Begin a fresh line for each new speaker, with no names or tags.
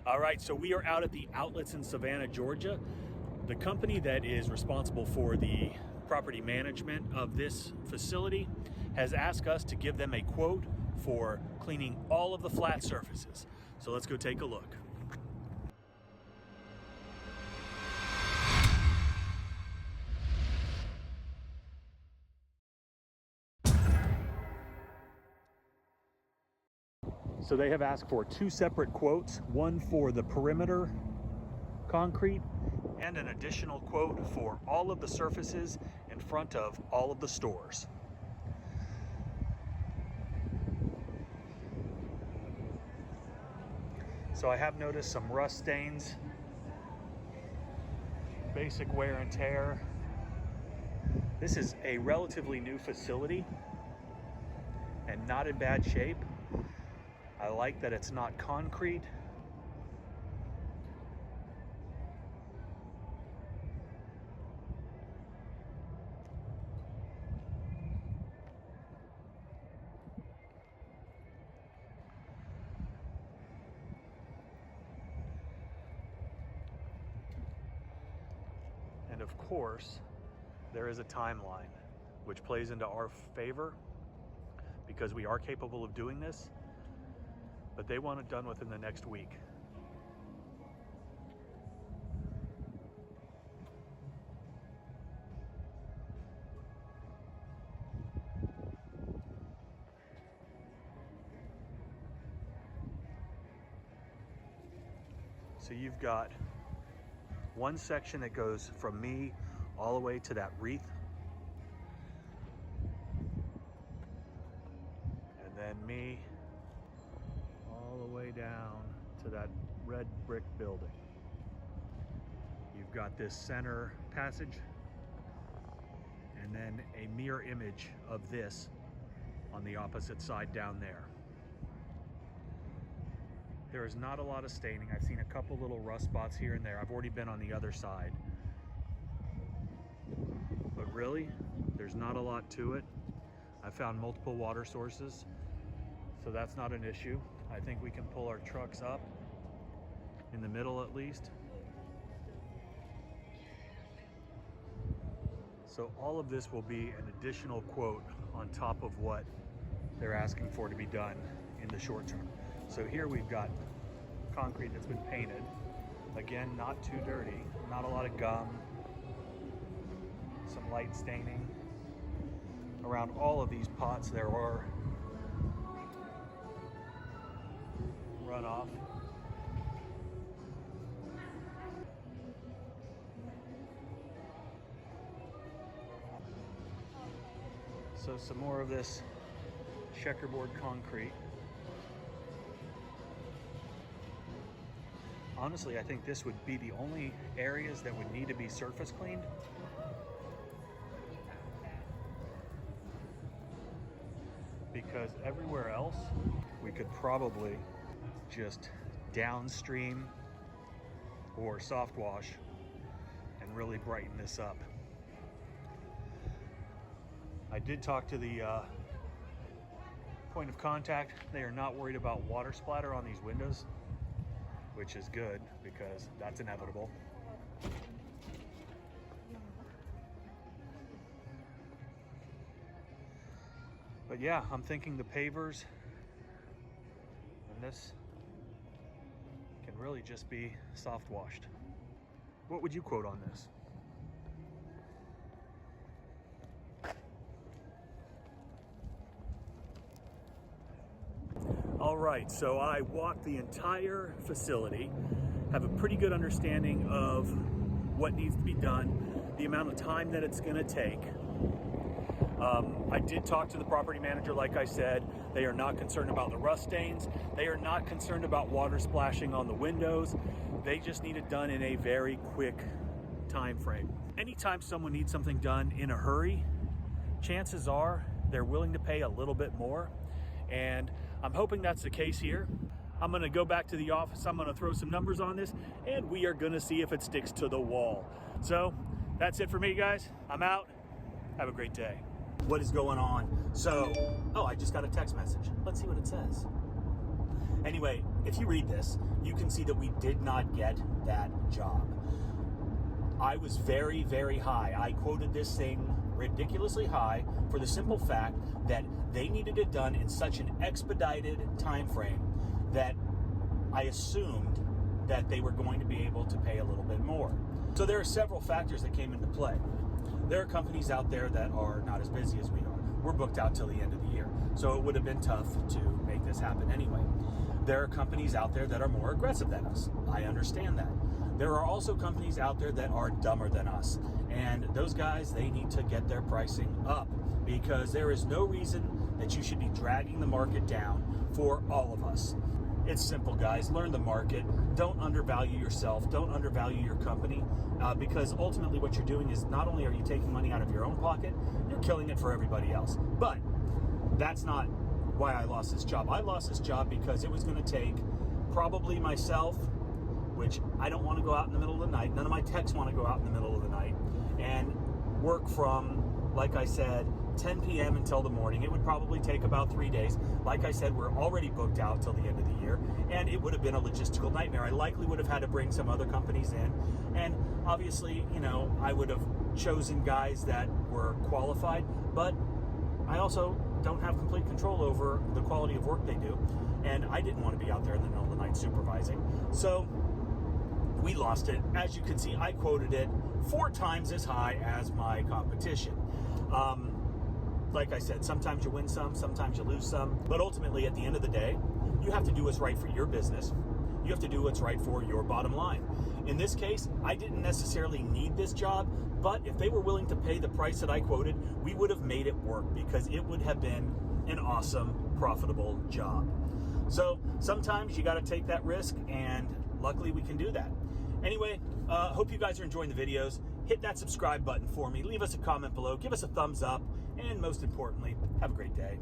All right, so we are out at the outlets in Savannah, Georgia. The company that is responsible for the property management of this facility has asked us to give them a quote for cleaning all of the flat surfaces. So let's go take a look. So they have asked for two separate quotes, one for the perimeter concrete and an additional quote for all of the surfaces in front of all of the stores. So I have noticed some rust stains, basic wear and tear. This is a relatively new facility and not in bad shape. I like that it's not concrete. And of course, there is a timeline, which plays into our favor because we are capable of doing this. But they want it done within the next week. So you've got one section that goes from me all the way to that wreath. And then me all the way down to that red brick building. You've got this center passage and then a mirror image of this on the opposite side down there. There is not a lot of staining. I've seen a couple little rust spots here and there. I've already been on the other side. But really, there's not a lot to it. I found multiple water sources, so that's not an issue. I think we can pull our trucks up in the middle at least. So all of this will be an additional quote on top of what they're asking for to be done in the short term. So here we've got concrete that's been painted. Again, not too dirty, not a lot of gum, some light staining. Around all of these pots there are runoff. So some more of this checkerboard concrete. Honestly, I think this would be the only areas that would need to be surface cleaned. Because everywhere else, we could probably just downstream or soft wash and really brighten this up. I did talk to the point of contact. They are not worried about water splatter on these windows, which is good because that's inevitable. But yeah, I'm thinking the pavers and this can really just be soft washed. What would you quote on this? All right, so I walked the entire facility, have a pretty good understanding of what needs to be done, the amount of time that it's gonna take. I did talk to the property manager, like I said. They are not concerned about the rust stains. They are not concerned about water splashing on the windows. They just need it done in a very quick time frame. Anytime someone needs something done in a hurry, chances are they're willing to pay a little bit more. And I'm hoping that's the case here. I'm gonna go back to the office. I'm gonna throw some numbers on this and we are gonna see if it sticks to the wall. So that's it for me, guys. I'm out. Have a great day. What is going on? So, oh, I just got a text message. Let's see what it says. Anyway, if you read this, you can see that we did not get that job. I was very, very high. I quoted this thing ridiculously high for the simple fact that they needed it done in such an expedited time frame that I assumed that they were going to be able to pay a little bit more. So there are several factors that came into play. There are companies out there that are not as busy as we are. We're booked out till the end of the year, so it would have been tough to make this happen anyway. There are companies out there that are more aggressive than us. I understand that. There are also companies out there that are dumber than us, and those guys, they need to get their pricing up, because there is no reason that you should be dragging the market down for all of us. It's simple, guys. Learn the market. Don't undervalue yourself. Don't undervalue your company, because ultimately what you're doing is not only are you taking money out of your own pocket, you're killing it for everybody else. But that's not why I lost this job. I lost this job because it was going to take probably myself, which I don't want to go out in the middle of the night. None of my techs want to go out in the middle of the night and work from, like I said, 10 p.m. until the morning. It would probably take about 3 days. Like I said, we're already booked out till the end of the year, and it would have been a logistical nightmare. I likely would have had to bring some other companies in, and obviously, you know, I would have chosen guys that were qualified, but I also don't have complete control over the quality of work they do, and I didn't want to be out there in the middle of the night supervising. So we lost it. As you can see, I quoted it 4 times as high as my competition. Like I said, sometimes you win some, sometimes you lose some, but ultimately at the end of the day, you have to do what's right for your business. You have to do what's right for your bottom line. In this case, I didn't necessarily need this job, but if they were willing to pay the price that I quoted, we would have made it work, because it would have been an awesome, profitable job. So sometimes you got to take that risk, and luckily we can do that. Anyway, hope you guys are enjoying the videos. Hit that subscribe button for me. Leave us a comment below. Give us a thumbs up. And most importantly, have a great day.